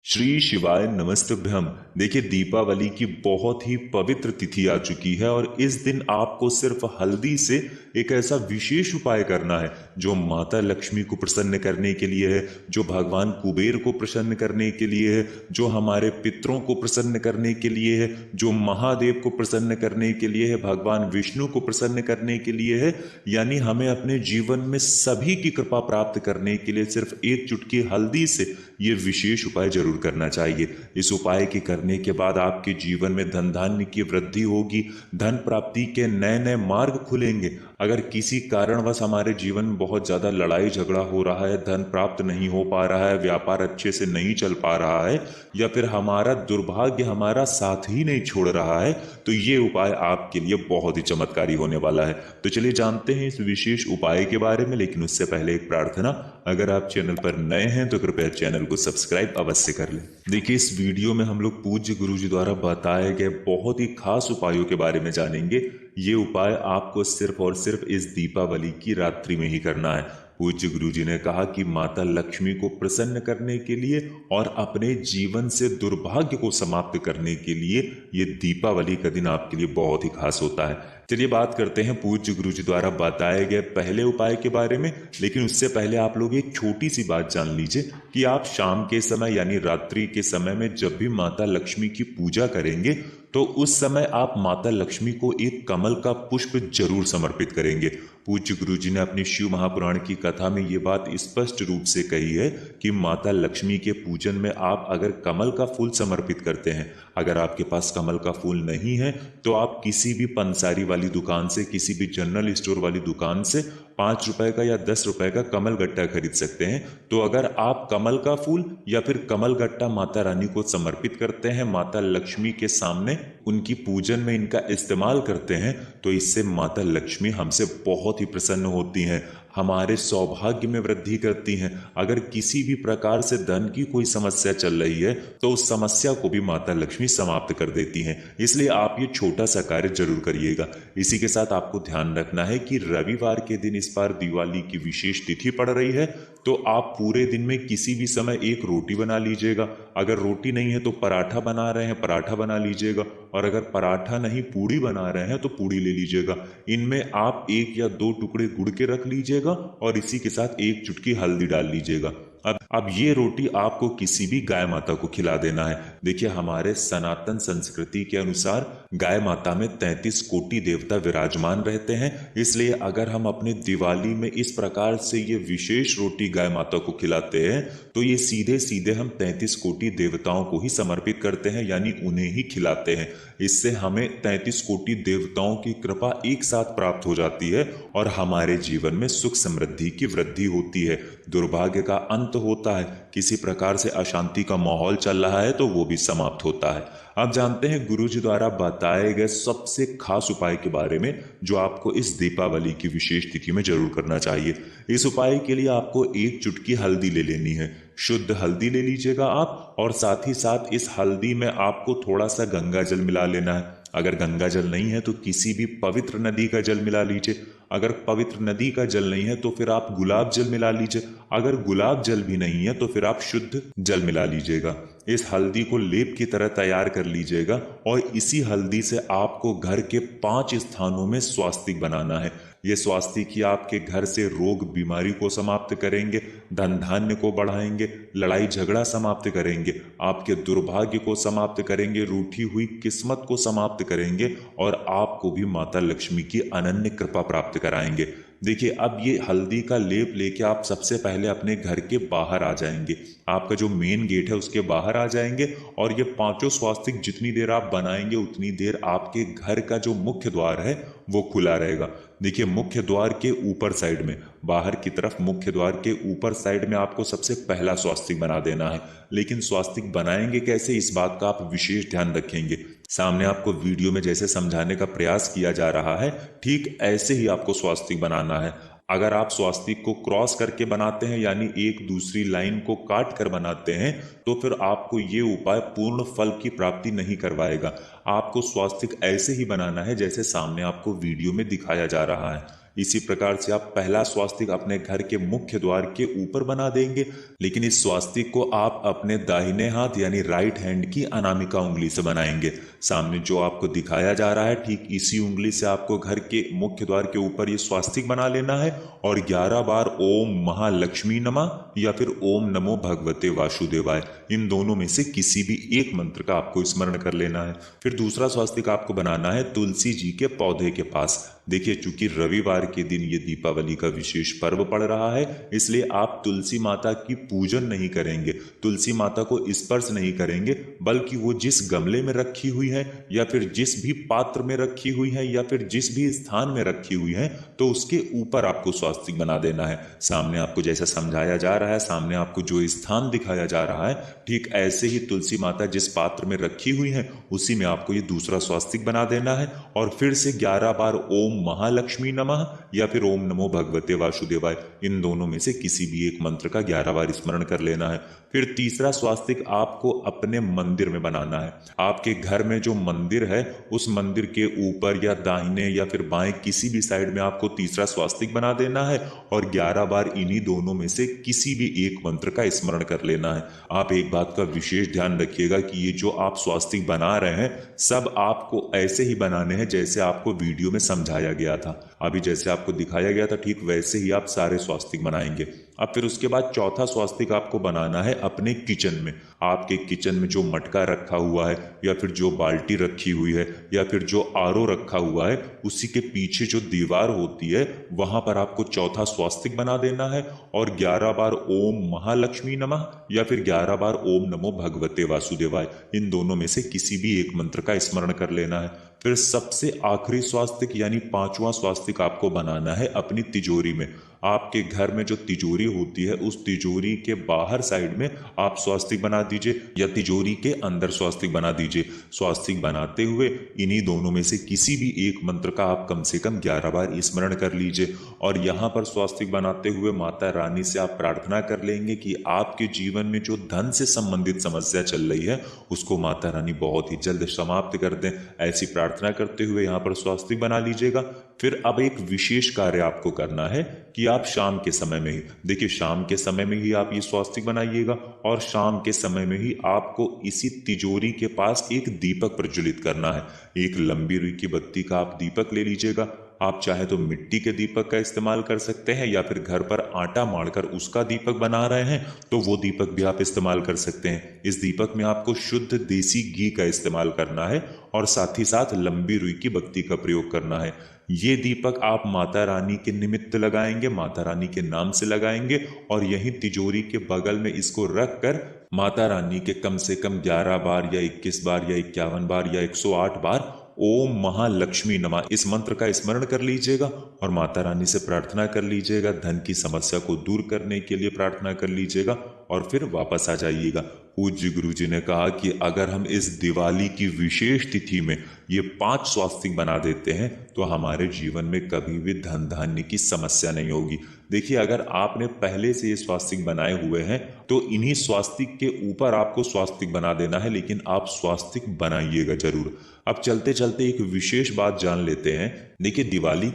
श्री शिवाय नमस्तभ्यम। देखिए, दीपावली की बहुत ही पवित्र तिथि आ चुकी है और इस दिन आपको सिर्फ हल्दी से एक ऐसा विशेष उपाय करना है जो माता लक्ष्मी को प्रसन्न करने के लिए है, जो भगवान कुबेर को प्रसन्न करने के लिए है, जो हमारे पितरों को प्रसन्न करने के लिए है, जो महादेव को प्रसन्न करने के लिए है, भगवान विष्णु को प्रसन्न करने के लिए है। यानी हमें अपने जीवन में सभी की कृपा प्राप्त करने के लिए सिर्फ एक चुटकी हल्दी से ये विशेष उपाय जरूर करना चाहिए। इस उपाय के करने के बाद आपके जीवन में धन धान्य की वृद्धि होगी, धन प्राप्ति के नए नए मार्ग खुलेंगे। अगर किसी कारणवश हमारे जीवन में बहुत ज्यादा लड़ाई झगड़ा हो रहा है, धन प्राप्त नहीं हो पा रहा है, व्यापार अच्छे से नहीं चल पा रहा है, या फिर हमारा दुर्भाग्य हमारा साथ ही नहीं छोड़ रहा है, तो ये उपाय आपके लिए बहुत ही चमत्कारी होने वाला है। तो चलिए जानते हैं इस विशेष उपाय के बारे में, लेकिन उससे पहले एक प्रार्थना। अगर आप चैनल पर नए हैं तो कृपया चैनल को सब्सक्राइब अवश्य कर लें। देखिए, इस वीडियो में हम लोग पूज्य गुरु जी द्वारा बताए गए बहुत ही खास उपायों के बारे में जानेंगे। ये उपाय आपको सिर्फ और सिर्फ इस दीपावली की रात्रि में ही करना है। पूज्य गुरु जी ने कहा कि माता लक्ष्मी को प्रसन्न करने के लिए और अपने जीवन से दुर्भाग्य को समाप्त करने के लिए ये दीपावली का दिन आपके लिए बहुत ही खास होता है। चलिए बात करते हैं पूज्य गुरु जी द्वारा बताए गए पहले उपाय के बारे में, लेकिन उससे पहले आप लोग एक छोटी सी बात जान लीजिए कि आप शाम के समय यानी रात्रि के समय में जब भी माता लक्ष्मी की पूजा करेंगे तो उस समय आप माता लक्ष्मी को एक कमल का पुष्प जरूर समर्पित करेंगे। पूज्य गुरु जी ने अपनी शिव महापुराण की कथा में ये बात स्पष्ट रूप से कही है कि माता लक्ष्मी के पूजन में आप अगर कमल का फूल समर्पित करते हैं, अगर आपके पास कमल का फूल नहीं है तो आप किसी भी पंसारी वाली दुकान से, किसी भी जनरल स्टोर वाली दुकान से 5 रुपए का या 10 रुपए का कमल गट्टा खरीद सकते हैं। तो अगर आप कमल का फूल या फिर कमल गट्टा माता रानी को समर्पित करते हैं, माता लक्ष्मी के सामने उनकी पूजन में इनका इस्तेमाल करते हैं, तो इससे माता लक्ष्मी हमसे बहुत ही प्रसन्न होती हैं, हमारे सौभाग्य में वृद्धि करती हैं। अगर किसी भी प्रकार से धन की कोई समस्या चल रही है तो उस समस्या को भी माता लक्ष्मी समाप्त कर देती हैं। इसलिए आप ये छोटा सा कार्य जरूर करिएगा। इसी के साथ आपको ध्यान रखना है कि रविवार के दिन इस बार दिवाली की विशेष तिथि पड़ रही है, तो आप पूरे दिन में किसी भी समय एक रोटी बना लीजिएगा। अगर रोटी नहीं है तो पराठा बना रहे हैं, पराठा बना लीजिएगा, और अगर पराठा नहीं पूड़ी बना रहे हैं तो पूड़ी ले लीजिएगा। इनमें आप 1 या 2 टुकड़े गुड़ के रख लीजिएगा और इसी के साथ एक चुटकी हल्दी डाल लीजिएगा। अब ये रोटी आपको किसी भी गाय माता को खिला देना है। देखिए, हमारे सनातन संस्कृति के अनुसार गाय माता में 33 कोटि देवता विराजमान रहते हैं। इसलिए अगर हम अपने दिवाली में इस प्रकार से ये विशेष रोटी गाय माता को खिलाते हैं तो ये सीधे सीधे हम 33 कोटि देवताओं को ही समर्पित करते हैं, यानी उन्हें ही खिलाते हैं। इससे हमें 33 कोटि देवताओं की कृपा एक साथ प्राप्त हो जाती है और हमारे जीवन में सुख समृद्धि की वृद्धि होती है, दुर्भाग्य का अंत होता है, किसी प्रकार से अशांति का माहौल चल रहा है तो वो भी समाप्त होता है। अब जानते हैं गुरु जी द्वारा बताए गए सबसे खास उपाय के बारे में जो आपको इस दीपावली की विशेष तिथि में जरूर करना चाहिए। इस उपाय के लिए आपको एक चुटकी हल्दी ले लेनी है, शुद्ध हल्दी ले लीजिएगा आप, और साथ ही साथ इस हल्दी में आपको थोड़ा सा गंगा जल मिला लेना है। अगर गंगा जल नहीं है तो किसी भी पवित्र नदी का जल मिला लीजिए। अगर पवित्र नदी का जल नहीं है तो फिर आप गुलाब जल मिला लीजिए। अगर गुलाब जल भी नहीं है तो फिर आप शुद्ध जल मिला लीजिएगा। इस हल्दी को लेप की तरह तैयार कर लीजिएगा और इसी हल्दी से आपको घर के 5 स्थानों में स्वास्तिक बनाना है। ये स्वास्तिक ही आपके घर से रोग बीमारी को समाप्त करेंगे, धन धान्य को बढ़ाएंगे, लड़ाई झगड़ा समाप्त करेंगे, आपके दुर्भाग्य को समाप्त करेंगे, रूठी हुई किस्मत को समाप्त करेंगे और आपको भी माता लक्ष्मी की अनन्य कृपा प्राप्त कराएंगे। देखिए, अब ये हल्दी का लेप लेके आप सबसे पहले अपने घर के बाहर आ जाएंगे। आपका जो मेन गेट है उसके बाहर आ जाएंगे और ये 5 स्वास्तिक जितनी देर आप बनाएंगे उतनी देर आपके घर का जो मुख्य द्वार है वो खुला रहेगा। देखिए, मुख्य द्वार के ऊपर साइड में, बाहर की तरफ मुख्य द्वार के ऊपर साइड में आपको सबसे पहला स्वास्तिक बना देना है। लेकिन स्वास्तिक बनाएंगे कैसे, इस बात का आप विशेष ध्यान रखेंगे। सामने आपको वीडियो में जैसे समझाने का प्रयास किया जा रहा है, ठीक ऐसे ही आपको स्वास्तिक बनाना है। अगर आप स्वास्तिक को क्रॉस करके बनाते हैं, यानी एक दूसरी लाइन को काट कर बनाते हैं, तो फिर आपको ये उपाय पूर्ण फल की प्राप्ति नहीं करवाएगा। आपको स्वास्तिक ऐसे ही बनाना है जैसे सामने आपको वीडियो में दिखाया जा रहा है। इसी प्रकार से आप पहला स्वास्तिक अपने घर के मुख्य द्वार के ऊपर बना देंगे, लेकिन इस स्वास्तिक को आप अपने दाहिने हाथ यानी राइट हैंड की अनामिका उंगली से बनाएंगे। सामने जो आपको दिखाया जा रहा है ठीक इसी उंगली से आपको घर के मुख्य द्वार के ऊपर ये स्वास्तिक बना लेना है और 11 बार ओम महालक्ष्मी नमः या फिर ओम नमो भगवते वासुदेवाय, इन दोनों में से किसी भी एक मंत्र का आपको स्मरण कर लेना है। फिर दूसरा स्वास्तिक आपको बनाना है तुलसी जी के पौधे के पास। देखिए, चूंकि रविवार के दिन ये दीपावली का विशेष पर्व पड़ रहा है, इसलिए आप तुलसी माता की पूजन नहीं करेंगे, तुलसी माता को स्पर्श नहीं करेंगे, बल्कि वो जिस गमले में रखी हुई है या फिर जिस भी पात्र में रखी हुई है या फिर जिस भी स्थान में रखी हुई है, तो उसके ऊपर आपको स्वास्तिक बना देना है। सामने आपको जैसा समझाया जा रहा है, सामने आपको जो स्थान दिखाया जा रहा है, ठीक ऐसे ही तुलसी माता जिस पात्र में रखी हुई है उसी में आपको ये दूसरा स्वास्तिक बना देना है और फिर से 11 बार ओम महालक्ष्मी नमः या फिर ओम नमो भगवते वासुदेवाय, इन दोनों में से किसी भी एक मंत्र का 11 बार स्मरण कर लेना है। फिर तीसरा स्वास्तिक आपको अपने मंदिर में बनाना है। आपके घर में जो मंदिर है उस मंदिर के ऊपर या दाहिने या फिर बाएं किसी भी साइड में आपको तीसरा स्वास्तिक बना देना है और 11 बार इन्हीं दोनों में से किसी भी एक मंत्र का स्मरण कर लेना है। आप एक बात का विशेष ध्यान रखिएगा कि ये जो आप स्वास्तिक बना रहे हैं सब आपको ऐसे ही बनाने हैं जैसे आपको वीडियो में समझाया गया था। अभी जैसे आपको दिखाया गया था ठीक वैसे ही आप सारे स्वास्तिक बनाएंगे। अब फिर उसके बाद चौथा स्वास्तिक आपको बनाना है अपने किचन में। आपके किचन में जो मटका रखा हुआ है या फिर जो बाल्टी रखी हुई है या फिर जो आरओ रखा हुआ है, उसी के पीछे जो दीवार होती है वहां पर आपको चौथा स्वास्तिक बना देना है और 11 बार ओम महालक्ष्मी नमः या फिर 11 बार ओम नमो भगवते वासुदेवाय, इन दोनों में से किसी भी एक मंत्र का स्मरण कर लेना है। फिर सबसे आखिरी स्वास्तिक यानी पांचवा स्वास्तिक आपको बनाना है अपनी तिजोरी में। आपके घर में जो तिजोरी होती है उस तिजोरी के बाहर साइड में आप स्वास्तिक बना दीजिए या तिजोरी के अंदर स्वास्तिक बना दीजिए। स्वास्तिक बनाते हुए इन्हीं दोनों में से किसी भी एक मंत्र का आप कम से कम 11 बार स्मरण कर लीजिए और यहाँ पर स्वास्तिक बनाते हुए माता रानी से आप प्रार्थना कर लेंगे कि आपके जीवन में जो धन से संबंधित समस्या चल रही है उसको माता रानी बहुत ही जल्द समाप्त कर दें। ऐसी प्रार्थना करते हुए यहाँ पर स्वास्तिक बना लीजिएगा। फिर अब एक विशेष कार्य आपको करना है कि आप शाम के समय में ही, देखिए शाम के समय में ही आप ये स्वास्तिक बनाइएगा और शाम के समय में ही आपको इसी तिजोरी के पास एक दीपक प्रज्वलित करना है। एक लंबी रुई की बत्ती का आप दीपक ले लीजिएगा। आप चाहे तो मिट्टी के दीपक का इस्तेमाल कर सकते हैं या फिर घर पर आटा मारकर उसका दीपक बना रहे हैं तो वो दीपक भी आप इस्तेमाल कर सकते हैं। इस दीपक में आपको शुद्ध देसी घी का इस्तेमाल करना है और साथ ही साथ लंबी रुई की बत्ती का प्रयोग करना है। ये दीपक आप माता रानी के निमित्त लगाएंगे, माता रानी के नाम से लगाएंगे और यही तिजोरी के बगल में इसको रख कर माता रानी के कम से कम 11 बार या 21 बार या 51 बार या 108 बार ओम महालक्ष्मी नमः इस मंत्र का स्मरण कर लीजिएगा और माता रानी से प्रार्थना कर लीजिएगा। धन की समस्या को दूर करने के लिए प्रार्थना कर लीजिएगा और फिर वापस आ जाइएगा। पूज्य गुरु जी ने कहा कि अगर हम इस दिवाली की विशेष तिथि में ये 5 स्वास्तिक बना देते हैं तो हमारे जीवन में कभी भी धन धान्य की समस्या नहीं होगी। देखिए, अगर आपने पहले से ये स्वास्तिक बनाए हुए हैं तो इन्हीं स्वास्तिक के ऊपर आपको स्वास्तिक बना देना है, लेकिन आप स्वास्तिक बनाइएगा जरूर। अब चलते चलते एक विशेष बात जान लेते हैं। देखिए दिवाली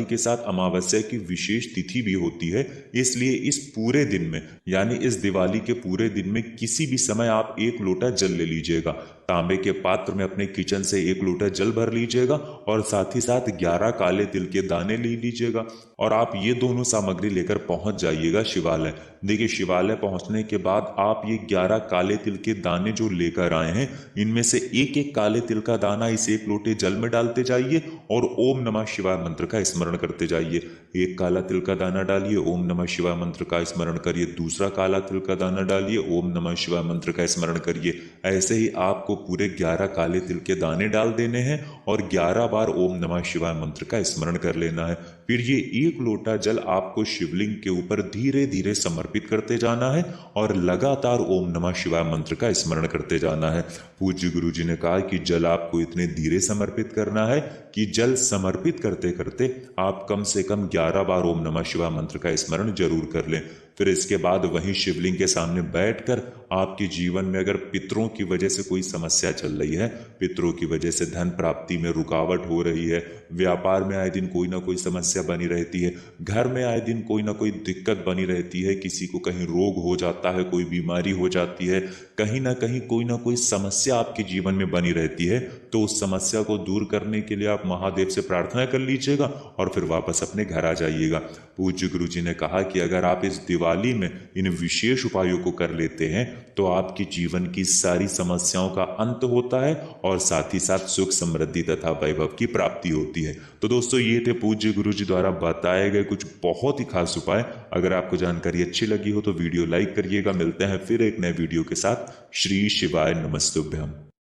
के साथ अमावस्या की विशेष तिथि भी होती है, इसलिए इस पूरे दिन में यानी इस दिवाली के पूरे दिन में किसी भी समय आप 1 लोटा जल ले लीजिएगा। तांबे के पात्र में अपने किचन से 1 लोटा जल भर लीजिएगा और साथ ही साथ 11 काले तिल के दाने ले लीजिएगा और आप ये दोनों सामग्री लेकर पहुंच जाइएगा शिवालय। देखिए, शिवालय पहुंचने के बाद आप ये 11 काले तिल के दाने जो लेकर आए हैं इनमें से एक एक काले तिल का दाना इस 1 लोटे जल में डालते जाइए और ओम नमः शिवाय मंत्र का स्मरण करते जाइए। एक काला तिल का दाना डालिए, ओम नमः शिवाय मंत्र का स्मरण करिए। दूसरा काला तिल का दाना डालिए, ओम नमः शिवाय मंत्र का स्मरण करिए। ऐसे ही आपको पूरे 11 काले तिल के दाने डाल देने हैं और 11 बार ओम नमः शिवाय मंत्र का स्मरण कर लेना है। फिर ये 1 लोटा जल आपको शिवलिंग के ऊपर धीरे धीरे समर्पित करते जाना है और लगातार ओम नमः शिवाय मंत्र का स्मरण करते जाना है। पूज्य गुरु जी ने कहा कि जल आपको इतने धीरे समर्पित करना है कि जल समर्पित करते करते आप कम से कम 11 बार ओम नमः शिवाय मंत्र का स्मरण जरूर कर लें। फिर इसके बाद वहीं शिवलिंग के सामने बैठकर आपके जीवन में अगर पितरों की वजह से कोई समस्या चल रही है, पितरों की वजह से धन प्राप्ति में रुकावट हो रही है, व्यापार में आए दिन कोई ना कोई समस्या बनी रहती है, घर में आए दिन कोई ना कोई दिक्कत बनी रहती है, किसी को कहीं रोग हो जाता है, कोई बीमारी हो जाती है, कहीं ना कोई समस्या आपके जीवन में बनी रहती है। तो उस समस्या को दूर करने के लिए आप महादेव से प्रार्थना कर लीजिएगा और फिर वापस अपने घर आ जाइएगा। पूज्य गुरु जी ने कहा कि अगर आप इस दिवाली में इन विशेष उपायों को कर लेते हैं तो आपके जीवन की सारी समस्याओं का अंत होता है और साथ ही साथ सुख समृद्धि तथा वैभव की प्राप्ति होती है। तो दोस्तों, ये थे पूज्य गुरु जी द्वारा बताए गए कुछ बहुत ही खास उपाय। अगर आपको जानकारी अच्छी लगी हो तो वीडियो लाइक करिएगा। मिलते हैं फिर एक नए वीडियो के साथ। श्री शिवाय नमस्तुभ्यम।